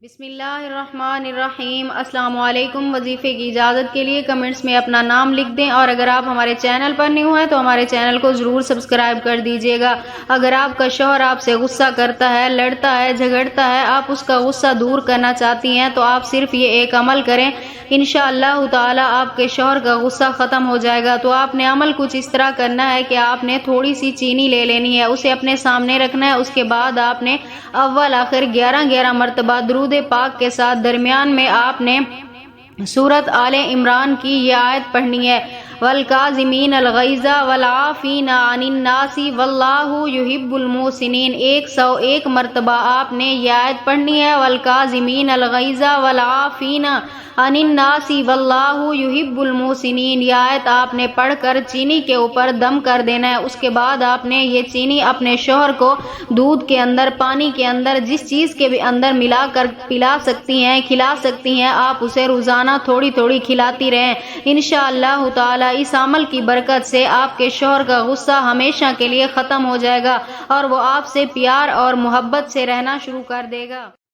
بسم اللہ الرحمن الرحیم۔ السلام علیکم۔ وظیفے کی اجازت کے لیے کمنٹس میں اپنا نام لکھ دیں، اور اگر آپ ہمارے چینل پر نیو ہیں تو ہمارے چینل کو ضرور سبسکرائب کر دیجیے گا۔ اگر آپ کا شوہر آپ سے غصہ کرتا ہے، لڑتا ہے، جھگڑتا ہے، آپ اس کا غصہ دور کرنا چاہتی ہیں تو آپ صرف یہ ایک عمل کریں، انشاءاللہ تعالی آپ کے شوہر کا غصہ ختم ہو جائے گا۔ تو آپ نے عمل کچھ اس طرح کرنا ہے کہ آپ نے تھوڑی سی چینی لے لینی ہے، اسے اپنے سامنے رکھنا ہے۔ اس کے بعد آپ نے اول آخر 11 مرتبہ درود پاک کے ساتھ درمیان میں آپ نے سورۃ آل عمران کی یہ آیت پڑھنی ہے، والکاظمین الغیظ والعافین عن الناس واللہ یحب المحسنین۔ 101 مرتبہ آپ نے یہ آیت پڑھنی ہے، والکاظمین الغیظ والعافین عن الناس واللہ یحب المحسنین۔ یہ آیت آپ نے پڑھ کر چینی کے اوپر دم کر دینا ہے۔ اس کے بعد آپ نے یہ چینی اپنے شوہر کو دودھ کے اندر، پانی کے اندر، جس چیز کے بھی اندر ملا کر پلا سکتی ہیں، کھلا سکتی ہیں، آپ اسے روزانہ تھوڑی تھوڑی کھلاتی رہیں۔ انشاءاللہ تعالی اس عمل کی برکت سے آپ کے شوہر کا غصہ ہمیشہ کے لیے ختم ہو جائے گا، اور وہ آپ سے پیار اور محبت سے رہنا شروع کر دے گا۔